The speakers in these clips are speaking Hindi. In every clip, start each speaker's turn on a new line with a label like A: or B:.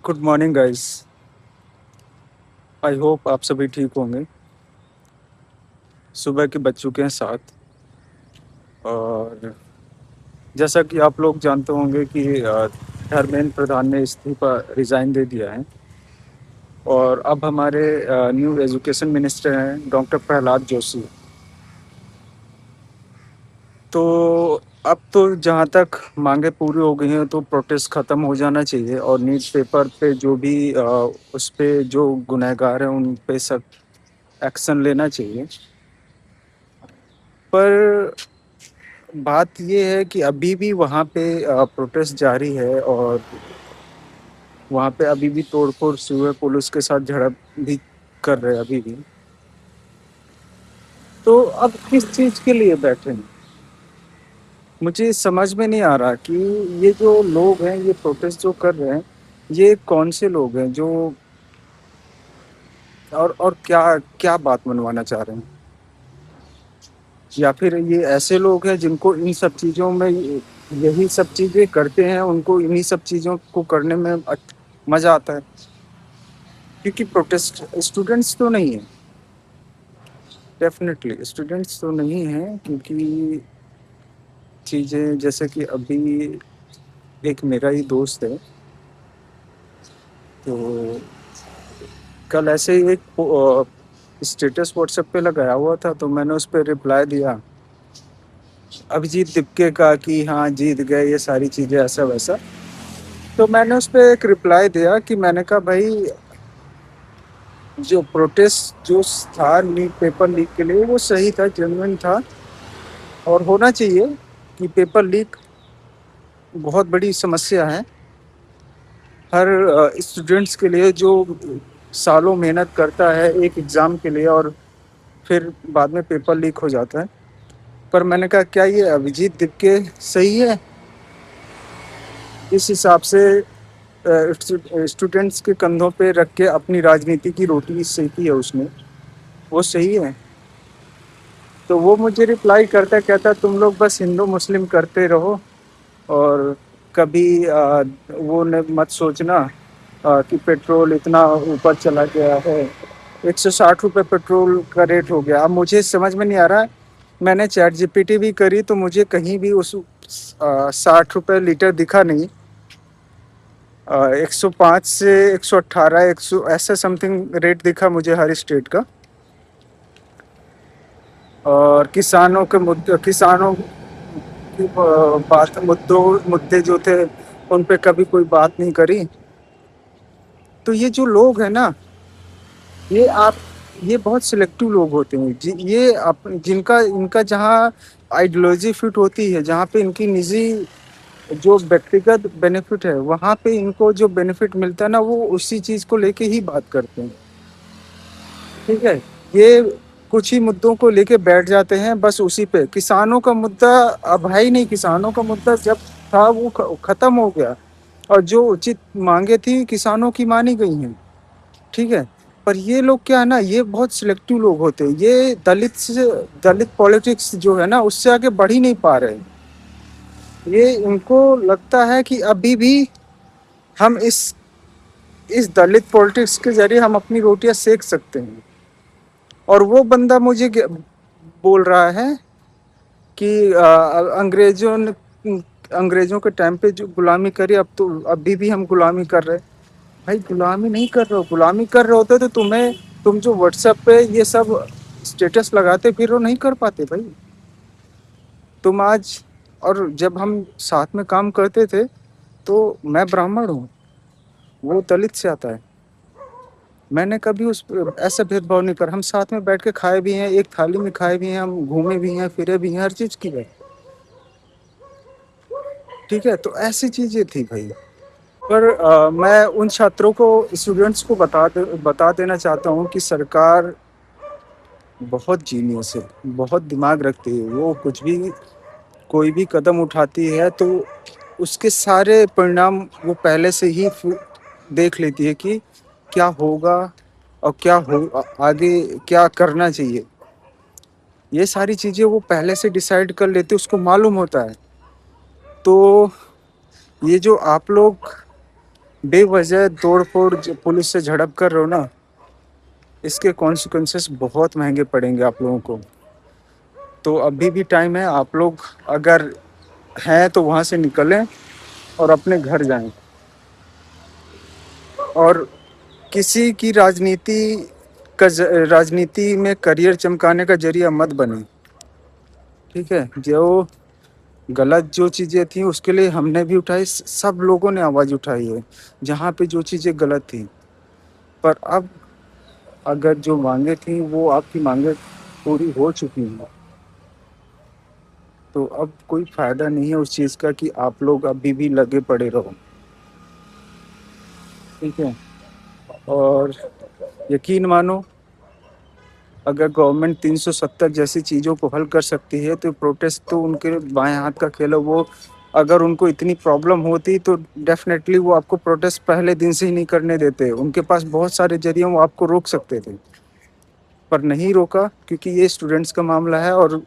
A: Good morning guys. I hope आप सभी ठीक होंगे। सुबह के बज चुके हैं 7 और जैसा कि आप लोग जानते होंगे कि धर्मेंद्र प्रधान ने इस्तीफा रिज़ाइन दे दिया है और अब हमारे न्यू एजुकेशन मिनिस्टर हैं डॉक्टर प्रहलाद जोशी। तो अब तो जहाँ तक मांगे पूरी हो गई हैं तो प्रोटेस्ट ख़त्म हो जाना चाहिए और नीट पेपर पे जो भी उस पे जो गुनहगार हैं उन पे सख्त एक्शन लेना चाहिए। पर बात ये है कि अभी भी वहाँ पे प्रोटेस्ट जारी है और वहाँ पे अभी भी तोड़-फोड़ सुबह पुलिस के साथ झड़प भी कर रहे हैं अभी भी। तो अब किस चीज़ के लिए बैठे हैं? मुझे समझ में नहीं आ रहा कि ये जो लोग हैं, ये प्रोटेस्ट जो कर रहे हैं, ये कौन से लोग हैं जो और क्या क्या बात मनवाना चाह रहे हैं? या फिर ये ऐसे लोग हैं जिनको इन सब चीज़ों में यही सब चीज़ें करते हैं, उनको इन्हीं सब चीज़ों को करने में मज़ा आता है? क्योंकि प्रोटेस्ट स्टूडेंट्स तो नहीं है, डेफिनेटली स्टूडेंट्स तो नहीं हैं क्योंकि चीज़ें जैसे कि अभी एक मेरा ही दोस्त है, तो कल ऐसे ही एक स्टेटस व्हाट्सएप पे लगाया हुआ था तो मैंने उस पर रिप्लाई दिया अभिजीत दिपके का कि हाँ जीत गए ये सारी चीज़ें ऐसा वैसा। तो मैंने उस पर एक रिप्लाई दिया कि मैंने कहा भाई जो प्रोटेस्ट जो था लीक पेपर लीक के लिए वो सही था, जेन्युइन था और होना चाहिए कि पेपर लीक बहुत बड़ी समस्या है हर स्टूडेंट्स के लिए जो सालों मेहनत करता है एक एग्ज़ाम के लिए और फिर बाद में पेपर लीक हो जाता है। पर मैंने कहा क्या ये अभिजीत दिपके सही है? इस हिसाब से स्टूडेंट्स के कंधों पे रख के अपनी राजनीति की रोटी सेकी है उसने, वो सही है? तो वो मुझे रिप्लाई करता कहता तुम लोग बस हिंदू मुस्लिम करते रहो और कभी वो न मत सोचना कि पेट्रोल इतना ऊपर चला गया है। 160 रुपये पेट्रोल का रेट हो गया। अब मुझे समझ में नहीं आ रहा है, मैंने चैट जीपीटी भी करी तो मुझे कहीं भी उस 60 रुपये लीटर दिखा नहीं। 105 से 118 100 ऐसा समथिंग रेट दिखा मुझे हर स्टेट का। और किसानों के मुद्दे किसानों की बात मुद्दे जो थे उन पे कभी कोई बात नहीं करी। तो ये जो लोग हैं ना, ये आप ये बहुत सिलेक्टिव लोग होते हैं ये जिनका इनका जहाँ आइडियोलॉजी फिट होती है, जहाँ पे इनकी निजी जो व्यक्तिगत बेनिफिट है वहाँ पे इनको जो बेनिफिट मिलता है ना वो उसी चीज़ को लेके ही बात करते हैं। ठीक है, ये कुछ ही मुद्दों को लेके बैठ जाते हैं बस उसी पे। किसानों का मुद्दा अब है ही नहीं, किसानों का मुद्दा जब था वो खत्म हो गया और जो उचित मांगे थी किसानों की मानी गई हैं। ठीक है, पर ये लोग क्या है ना, ये बहुत सिलेक्टिव लोग होते हैं। ये दलित पॉलिटिक्स जो है ना उससे आगे बढ़ ही नहीं पा रहे। ये इनको लगता है कि अभी भी हम इस दलित पॉलिटिक्स के जरिए हम अपनी रोटियां सेक सकते हैं। और वो बंदा मुझे बोल रहा है कि अंग्रेजों के टाइम पे जो गुलामी करी अब तो अभी भी हम गुलामी कर रहे हैं। भाई गुलामी नहीं कर रहे हो, गुलामी कर रहे होते तो तुम जो व्हाट्सएप पे ये सब स्टेटस लगाते फिर वो नहीं कर पाते भाई। तुम आज और जब हम साथ में काम करते थे तो मैं ब्राह्मण हूँ, वो दलित से आता है। मैंने कभी उस ऐसा भेदभाव नहीं कर, हम साथ में बैठ के खाए भी हैं, एक थाली में खाए भी हैं, हम घूमे भी हैं, फिरे भी हैं, हर चीज़ की है। ठीक है, तो ऐसी चीज़ें थी भाई। पर मैं उन छात्रों को स्टूडेंट्स को बता देना चाहता हूँ कि सरकार बहुत जीनियस है, बहुत दिमाग रखती है। वो कुछ भी कोई भी कदम उठाती है तो उसके सारे परिणाम वो पहले से ही देख लेती है कि क्या होगा और आगे क्या करना चाहिए। ये सारी चीज़ें वो पहले से डिसाइड कर लेती है, उसको मालूम होता है। तो ये जो आप लोग बेवजह तोड़ फोड़ पुलिस से झड़प कर रहे हो ना, इसके कॉन्सिक्वेंसेस बहुत महंगे पड़ेंगे आप लोगों को। तो अभी भी टाइम है, आप लोग अगर हैं तो वहाँ से निकलें और अपने घर जाएं। और किसी की राजनीति में करियर चमकाने का जरिया मत बने, ठीक है। जो गलत जो चीज़ें थी उसके लिए हमने भी उठाई, सब लोगों ने आवाज़ उठाई है जहाँ पे जो चीज़ें गलत थी। पर अब अगर जो मांगे थी वो आपकी मांगे पूरी हो चुकी हैं, तो अब कोई फायदा नहीं है उस चीज़ का कि आप लोग अभी भी लगे पड़े रहो, ठीक है। और यकीन मानो, अगर गवर्नमेंट 370 जैसी चीज़ों को हल कर सकती है तो प्रोटेस्ट तो उनके बाएं हाथ का खेल है। वो अगर उनको इतनी प्रॉब्लम होती तो डेफिनेटली वो आपको प्रोटेस्ट पहले दिन से ही नहीं करने देते। उनके पास बहुत सारे जरिए वो आपको रोक सकते थे, पर नहीं रोका क्योंकि ये स्टूडेंट्स का मामला है और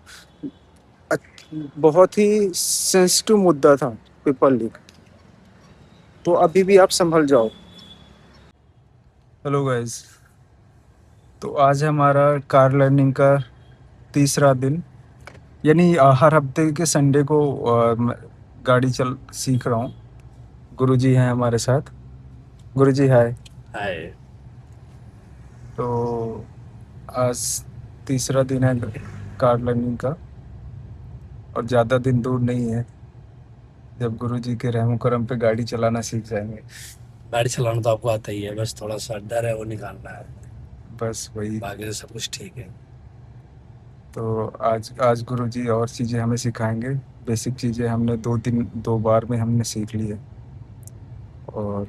A: बहुत ही सेंसिटिव मुद्दा था पेपर लीक। तो अभी भी आप संभल जाओ। हेलो गाइस, तो आज है हमारा कार लर्निंग का तीसरा दिन, यानी हर हफ्ते के संडे को मैं गाड़ी चल सीख रहा हूँ। गुरुजी हैं हमारे साथ। गुरुजी हाय।
B: हाय।
A: तो आज तीसरा दिन है कार लर्निंग का, और ज़्यादा दिन दूर नहीं है जब गुरुजी के रहम करम पे गाड़ी चलाना सीख जाएंगे।
B: गाड़ी चलाना तो आपको आता ही है, बस थोड़ा सा डर है वो निकालना है,
A: बस वही।
B: बाकी तो सब कुछ ठीक है।
A: तो आज आज गुरुजी और चीज़ें हमें सिखाएंगे। बेसिक चीज़ें हमने 2 बार में हमने सीख ली है। और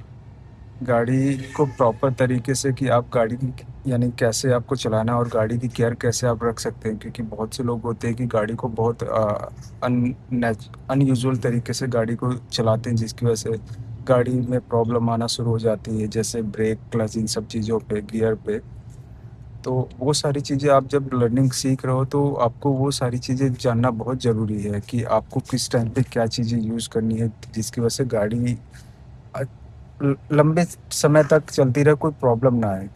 A: गाड़ी को प्रॉपर तरीके से कि आप गाड़ी की यानी कैसे आपको चलाना है और गाड़ी की केयर कैसे आप रख सकते हैं, क्योंकि बहुत से लोग होते हैं कि गाड़ी को बहुत अनयूजुअल तरीके से गाड़ी को चलाते हैं, जिसकी वजह से गाड़ी में प्रॉब्लम आना शुरू हो जाती है, जैसे ब्रेक, क्लच, इन सब चीज़ों पे, गियर पे। तो वो सारी चीज़ें आप जब लर्निंग सीख रहे हो तो आपको वो सारी चीज़ें जानना बहुत ज़रूरी है कि आपको किस टाइम पे क्या चीज़ें यूज़ करनी है, जिसकी वजह से गाड़ी अ, लंबे समय तक चलती रहे, कोई प्रॉब्लम ना आए।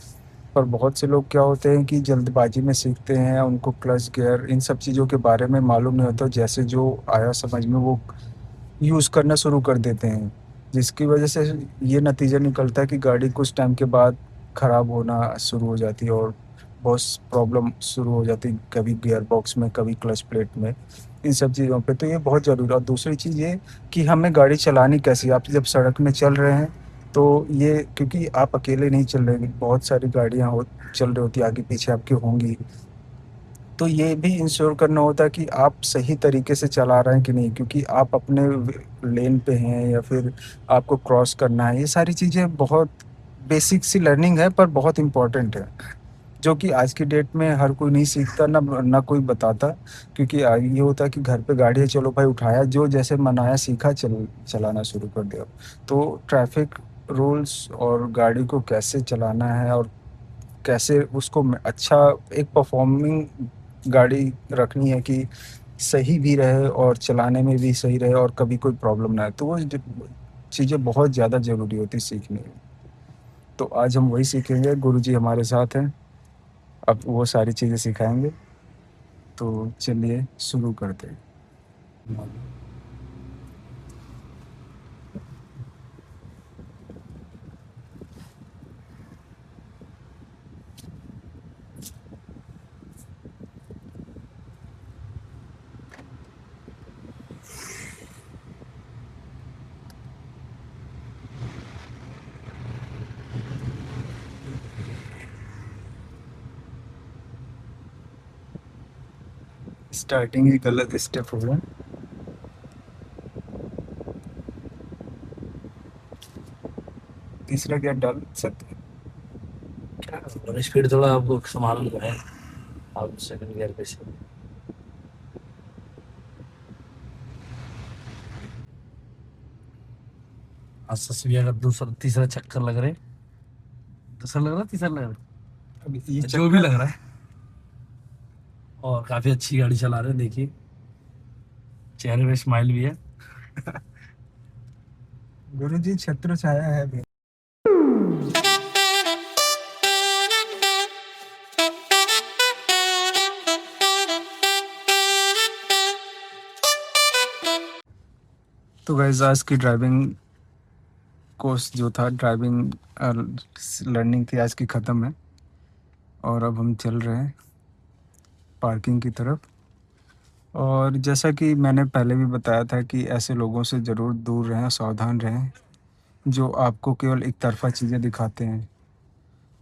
A: पर बहुत से लोग क्या होते हैं कि जल्दबाजी में सीखते हैं, उनको क्लच, गियर, इन सब चीज़ों के बारे में मालूम नहीं होता, जैसे जो आया समझ में वो यूज़ करना शुरू कर देते हैं, जिसकी वजह से ये नतीजा निकलता है कि गाड़ी कुछ टाइम के बाद ख़राब होना शुरू हो जाती है और बहुत प्रॉब्लम शुरू हो जाती है, कभी गियर बॉक्स में, कभी क्लच प्लेट में, इन सब चीज़ों पे। तो ये बहुत ज़रूरी है। और दूसरी चीज़ ये कि हमें गाड़ी चलानी कैसी है। आप जब सड़क में चल रहे हैं तो ये, क्योंकि आप अकेले नहीं चल रहे हैं, बहुत सारी गाड़ियाँ चल रही होती है, आगे पीछे आपकी होंगी। तो ये भी इंश्योर करना होता है कि आप सही तरीके से चला रहे हैं कि नहीं, क्योंकि आप अपने लेन पे हैं या फिर आपको क्रॉस करना है। ये सारी चीज़ें बहुत बेसिक सी लर्निंग है, पर बहुत इम्पोर्टेंट है, जो कि आज की डेट में हर कोई नहीं सीखता, ना कोई बताता। क्योंकि ये होता है कि घर पे गाड़ी है, चलो भाई उठाया, जो जैसे मनाया सीखा, चलाना शुरू कर दिया। तो ट्रैफिक रूल्स और गाड़ी को कैसे चलाना है और कैसे उसको अच्छा एक परफॉर्मिंग गाड़ी रखनी है कि सही भी रहे और चलाने में भी सही रहे और कभी कोई प्रॉब्लम ना आए, तो वो चीज़ें बहुत ज़्यादा ज़रूरी होती सीखने में। तो आज हम वही सीखेंगे, गुरुजी हमारे साथ हैं, अब वो सारी चीज़ें सिखाएंगे। तो चलिए शुरू करते हैं। स्टार्टिंग ही गलत स्टेप हो गया। तीसरा क्या डाल सकते हैं?
B: और स्पीड थोड़ा आपको संभालना है, आप सेकंड गियर पे से। आस्ते से भी अगर दूसरा तीसरा चक्कर लग रहा है, दूसरा लग रहा है, तीसरा लग रहा
A: अब ये
B: है, जो भी
A: चक्कर
B: लग रहा है। और काफी अच्छी गाड़ी चला रहे हैं, देखिए चेहरे पे स्माइल भी है।
A: गुरुजी छत्र छाया है भी। तो गाइस आज की ड्राइविंग कोर्स जो था, ड्राइविंग लर्निंग थी, आज की ख़त्म है और अब हम चल रहे हैं पार्किंग की तरफ। और जैसा कि मैंने पहले भी बताया था कि ऐसे लोगों से ज़रूर दूर रहें, सावधान रहें, जो आपको केवल एक तरफ़ा चीज़ें दिखाते हैं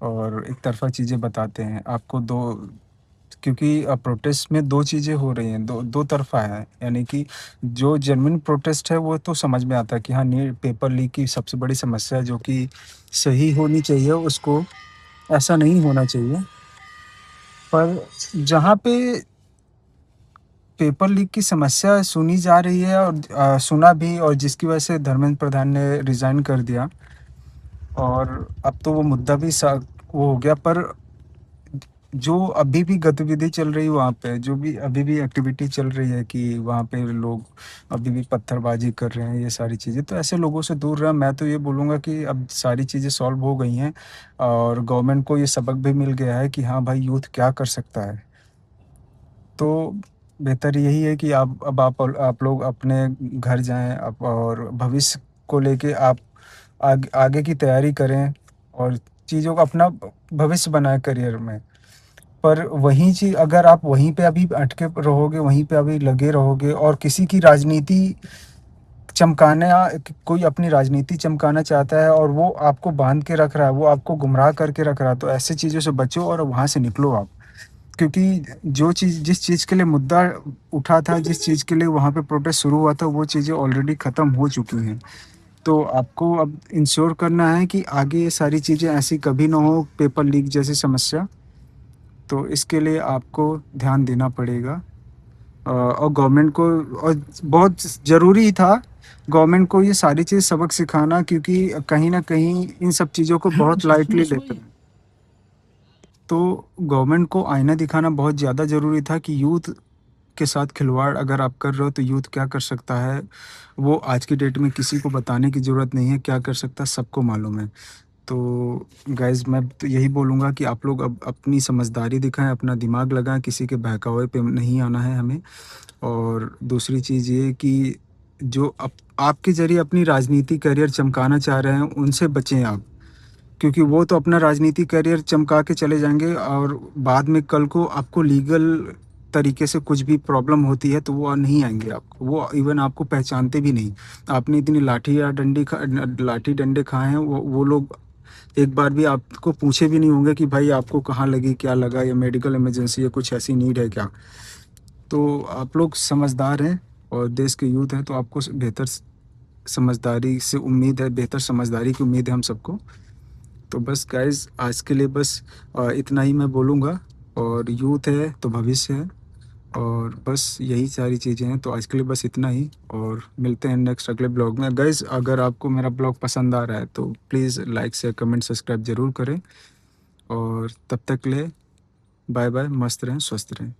A: और एक तरफ़ा चीज़ें बताते हैं। आपको दो, क्योंकि प्रोटेस्ट में 2 चीज़ें हो रही हैं, दो तरफ़ा है। यानी कि जो जेन्युइन प्रोटेस्ट है वो तो समझ में आता है कि हाँ, नी पेपर लीक की सबसे बड़ी समस्या जो कि सही होनी चाहिए, उसको ऐसा नहीं होना चाहिए। पर जहाँ पे पेपर लीक की समस्या सुनी जा रही है और सुना भी, और जिसकी वजह से धर्मेंद्र प्रधान ने रिज़ाइन कर दिया और अब तो वो मुद्दा भी वो हो गया। पर जो अभी भी गतिविधि चल रही है वहाँ पे, जो भी अभी भी एक्टिविटी चल रही है कि वहाँ पे लोग अभी भी पत्थरबाजी कर रहे हैं, ये सारी चीज़ें, तो ऐसे लोगों से दूर रहें। मैं तो ये बोलूँगा कि अब सारी चीज़ें सॉल्व हो गई हैं और गवर्नमेंट को ये सबक भी मिल गया है कि हाँ भाई, यूथ क्या कर सकता है। तो बेहतर यही है कि आप लोग अपने घर जाएँ आप, और भविष्य को लेके आप आगे की तैयारी करें और चीज़ों को अपना भविष्य बनाएँ करियर में। पर वही चीज़ अगर आप वहीं पे अभी अटके रहोगे, वहीं पे अभी लगे रहोगे और किसी की राजनीति चमकाने कोई अपनी राजनीति चमकाना चाहता है और वो आपको बाँध के रख रहा है, वो आपको गुमराह करके रख रहा है, तो ऐसी चीज़ों से बचो और वहाँ से निकलो आप। क्योंकि जिस चीज़ के लिए मुद्दा उठा था, जिस चीज़ के लिए वहाँ पे प्रोटेस्ट शुरू हुआ था, वो चीज़ें ऑलरेडी ख़त्म हो चुकी हैं। तो आपको अब इंश्योर करना है कि आगे ये सारी चीज़ें ऐसी कभी ना हो, पेपर लीक जैसी समस्या। तो इसके लिए आपको ध्यान देना पड़ेगा और गवर्नमेंट को, और बहुत ज़रूरी था गवर्नमेंट को ये सारी चीज़ सबक सिखाना, क्योंकि कहीं न कहीं इन सब चीज़ों को बहुत लाइटली लेते हैं। तो गवर्नमेंट को आईना दिखाना बहुत ज़्यादा ज़रूरी था कि यूथ के साथ खिलवाड़ अगर आप कर रहे हो तो यूथ क्या कर सकता है, वो आज की डेट में किसी को बताने की ज़रूरत नहीं है, क्या कर सकता है सबको मालूम है। तो गाइज़ मैं तो यही बोलूँगा कि आप लोग अब अपनी समझदारी दिखाएँ, अपना दिमाग लगाएँ, किसी के बहकावे पे नहीं आना है हमें। और दूसरी चीज़ ये कि जो आपके ज़रिए अपनी राजनीति करियर चमकाना चाह रहे हैं, उनसे बचें आप। क्योंकि वो तो अपना राजनीतिक करियर चमका के चले जाएँगे और बाद में कल को आपको लीगल तरीके से कुछ भी प्रॉब्लम होती है तो वो नहीं आएँगे आपको, वो इवन आपको पहचानते भी नहीं। आपने इतनी लाठी डंडे खाए हैं, वो लोग एक बार भी आपको पूछे भी नहीं होंगे कि भाई आपको कहाँ लगी, क्या लगा, या मेडिकल इमरजेंसी या कुछ ऐसी नीड है क्या? तो आप लोग समझदार हैं और देश के यूथ हैं, तो आपको बेहतर समझदारी से उम्मीद है, बेहतर समझदारी की उम्मीद है हम सबको। तो बस गाइज़ आज के लिए बस इतना ही मैं बोलूँगा। और यूथ है तो भविष्य है और बस यही सारी चीज़ें हैं। तो आज के लिए बस इतना ही और मिलते हैं नेक्स्ट अगले ब्लॉग में। गाइज़ अगर आपको मेरा ब्लॉग पसंद आ रहा है तो please like, share, comment, subscribe ज़रूर करें और तब तक के लिए बाय बाय, मस्त रहें, स्वस्थ रहें।